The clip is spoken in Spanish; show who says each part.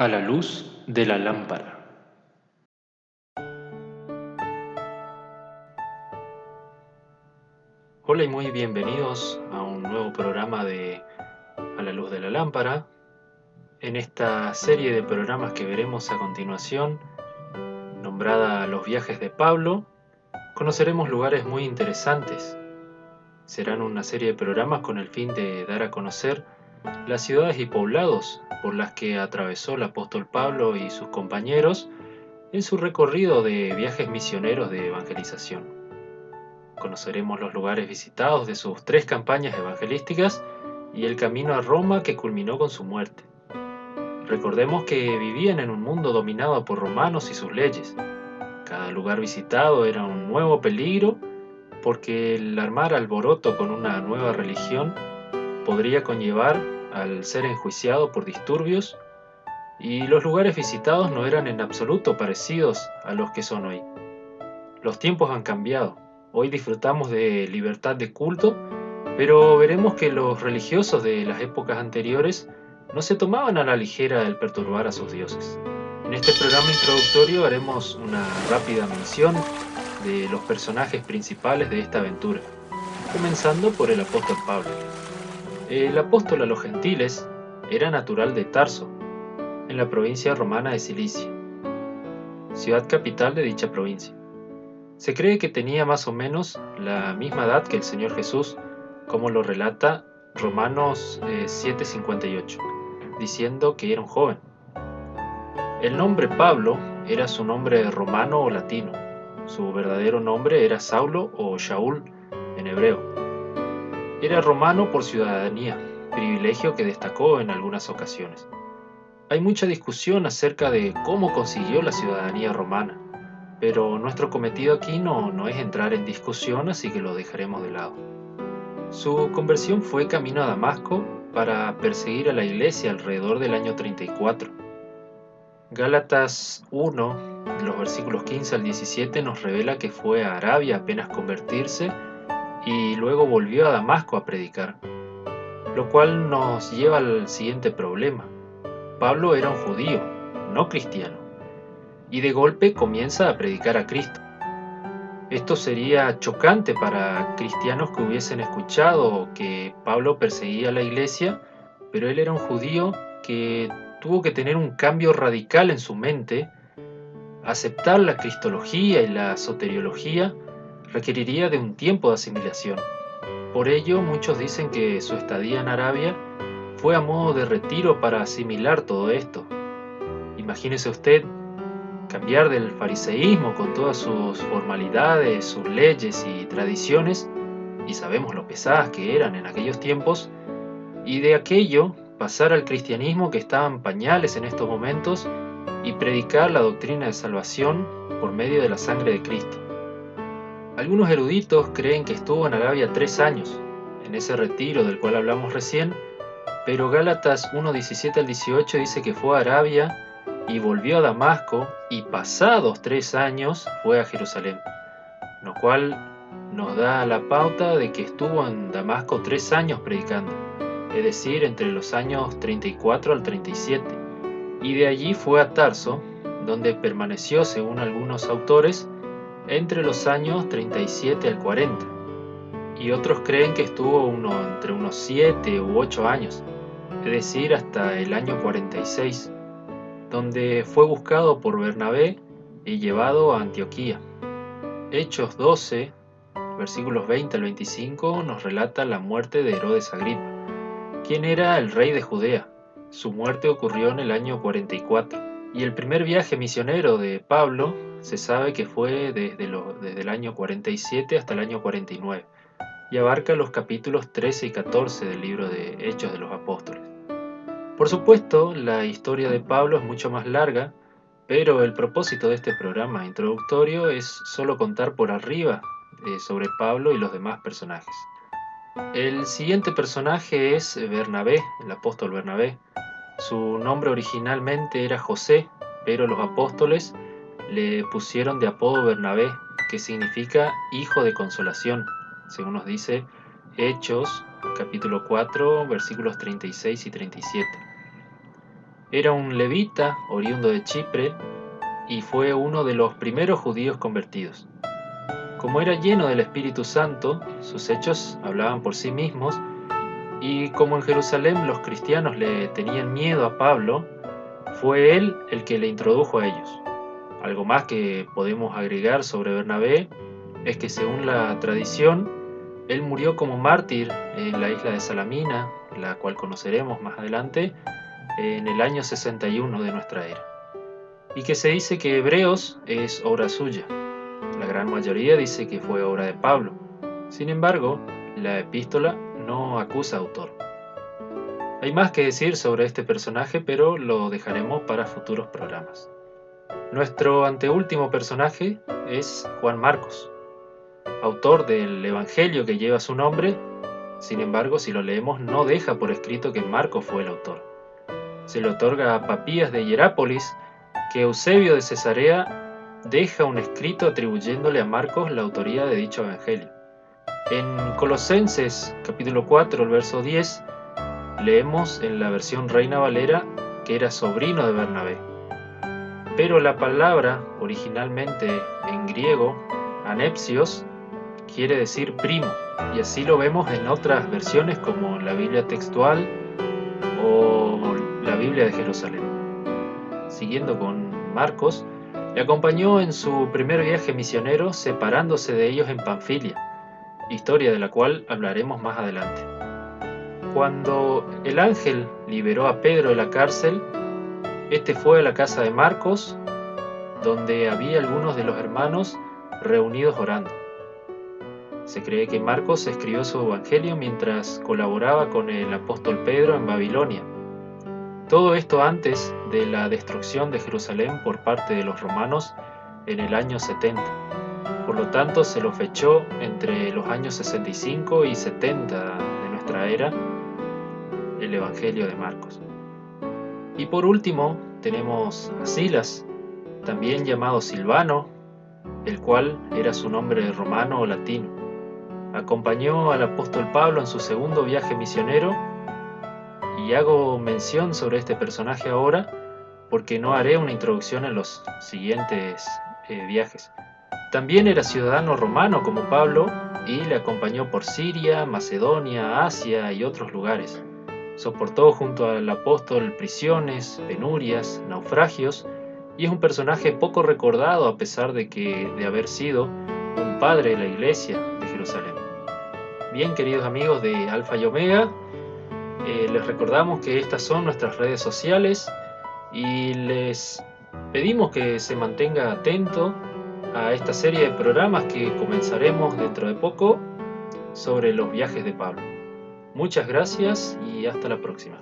Speaker 1: A la luz de la lámpara. Hola y muy bienvenidos a un nuevo programa de A la luz de la lámpara. En esta serie de programas que veremos a continuación, nombrada Los viajes de Pablo, conoceremos lugares muy interesantes. Serán una serie de programas con el fin de dar a conocer las ciudades y poblados por las que atravesó el apóstol Pablo y sus compañeros en su recorrido de viajes misioneros de evangelización. Conoceremos los lugares visitados de sus 3 campañas evangelísticas y el camino a Roma que culminó con su muerte. Recordemos que vivían en un mundo dominado por romanos y sus leyes. Cada lugar visitado era un nuevo peligro porque el armar alboroto con una nueva religión podría conllevar al ser enjuiciado por disturbios, y los lugares visitados no eran en absoluto parecidos a los que son hoy. Los tiempos han cambiado. Hoy disfrutamos de libertad de culto, pero veremos que los religiosos de las épocas anteriores no se tomaban a la ligera el perturbar a sus dioses. En este programa introductorio haremos una rápida mención de los personajes principales de esta aventura, comenzando por el apóstol Pablo. El apóstol a los gentiles era natural de Tarso, en la provincia romana de Cilicia, ciudad capital de dicha provincia. Se cree que tenía más o menos la misma edad que el Señor Jesús, como lo relata Romanos 7:58, diciendo que era un joven. El nombre Pablo era su nombre romano o latino. Su verdadero nombre era Saulo o Shaul en hebreo. Era romano por ciudadanía, privilegio que destacó en algunas ocasiones. Hay mucha discusión acerca de cómo consiguió la ciudadanía romana, pero nuestro cometido aquí no es entrar en discusión, así que lo dejaremos de lado. Su conversión fue camino a Damasco para perseguir a la iglesia alrededor del año 34. Gálatas 1, los versículos 15 al 17, nos revela que fue a Arabia apenas convertirse y luego volvió a Damasco a predicar, lo cual nos lleva al siguiente problema. Pablo era un judío, no cristiano, y de golpe comienza a predicar a Cristo. Esto sería chocante para cristianos que hubiesen escuchado que Pablo perseguía a la iglesia, pero él era un judío que tuvo que tener un cambio radical en su mente. Aceptar la cristología y la soteriología requeriría de un tiempo de asimilación. Por ello, muchos dicen que su estadía en Arabia fue a modo de retiro para asimilar todo esto. Imagínese usted cambiar del fariseísmo con todas sus formalidades, sus leyes y tradiciones, y sabemos lo pesadas que eran en aquellos tiempos, y de aquello pasar al cristianismo que estaba en pañales en estos momentos y predicar la doctrina de salvación por medio de la sangre de Cristo. Algunos eruditos creen que estuvo en Arabia 3 años, en ese retiro del cual hablamos recién, pero Gálatas 1:17 al 18 dice que fue a Arabia y volvió a Damasco y pasados 3 años fue a Jerusalén, lo cual nos da la pauta de que estuvo en Damasco 3 años predicando, es decir, entre los años 34 al 37, y de allí fue a Tarso, donde permaneció, según algunos autores, entre los años 37 al 40, y otros creen que estuvo entre unos 7 u 8 años, es decir, hasta el año 46, donde fue buscado por Bernabé y llevado a Antioquía. Hechos 12, versículos 20 al 25, nos relata la muerte de Herodes Agripa, quien era el rey de Judea. Su muerte ocurrió en el año 44, y el primer viaje misionero de Pablo se sabe que fue desde el año 47 hasta el año 49, y abarca los capítulos 13 y 14 del libro de Hechos de los Apóstoles. Por supuesto, la historia de Pablo es mucho más larga, pero el propósito de este programa introductorio es solo contar por arriba sobre Pablo y los demás personajes. El siguiente personaje es Bernabé, el apóstol Bernabé. Su nombre originalmente era José, pero los apóstoles le pusieron de apodo Bernabé, que significa hijo de consolación, según nos dice Hechos, capítulo 4, versículos 36 y 37. Era un levita oriundo de Chipre y fue uno de los primeros judíos convertidos. Como era lleno del Espíritu Santo, sus hechos hablaban por sí mismos, y como en Jerusalén los cristianos le tenían miedo a Pablo, fue él el que le introdujo a ellos. Algo más que podemos agregar sobre Bernabé es que según la tradición, él murió como mártir en la isla de Salamina, la cual conoceremos más adelante, en el año 61 de nuestra era. Y que se dice que Hebreos es obra suya. La gran mayoría dice que fue obra de Pablo. Sin embargo, la epístola no acusa autor. Hay más que decir sobre este personaje, pero lo dejaremos para futuros programas. Nuestro anteúltimo personaje es Juan Marcos, autor del Evangelio que lleva su nombre. Sin embargo, si lo leemos, no deja por escrito que Marcos fue el autor. Se le otorga a Papías de Hierápolis que Eusebio de Cesarea deja un escrito atribuyéndole a Marcos la autoría de dicho evangelio. En Colosenses capítulo 4, el verso 10, leemos en la versión Reina Valera que era sobrino de Bernabé. Pero la palabra, originalmente en griego, anepsios, quiere decir primo, y así lo vemos en otras versiones como la Biblia textual o la Biblia de Jerusalén. Siguiendo con Marcos, le acompañó en su primer viaje misionero separándose de ellos en Panfilia, historia de la cual hablaremos más adelante. Cuando el ángel liberó a Pedro de la cárcel, este fue a la casa de Marcos, donde había algunos de los hermanos reunidos orando. Se cree que Marcos escribió su evangelio mientras colaboraba con el apóstol Pedro en Babilonia. Todo esto antes de la destrucción de Jerusalén por parte de los romanos en el año 70. Por lo tanto, se lo fechó entre los años 65 y 70 de nuestra era, el Evangelio de Marcos. Y por último, tenemos a Silas, también llamado Silvano, el cual era su nombre romano o latino. Acompañó al apóstol Pablo en su segundo viaje misionero, y hago mención sobre este personaje ahora porque no haré una introducción en los siguientes viajes. También era ciudadano romano como Pablo y le acompañó por Siria, Macedonia, Asia y otros lugares. Soportó junto al apóstol prisiones, penurias, naufragios, y es un personaje poco recordado a pesar de haber sido un padre de la iglesia de Jerusalén. Bien, queridos amigos de Alfa y Omega, les recordamos que estas son nuestras redes sociales y les pedimos que se mantenga atento a esta serie de programas que comenzaremos dentro de poco sobre los viajes de Pablo. Muchas gracias y hasta la próxima.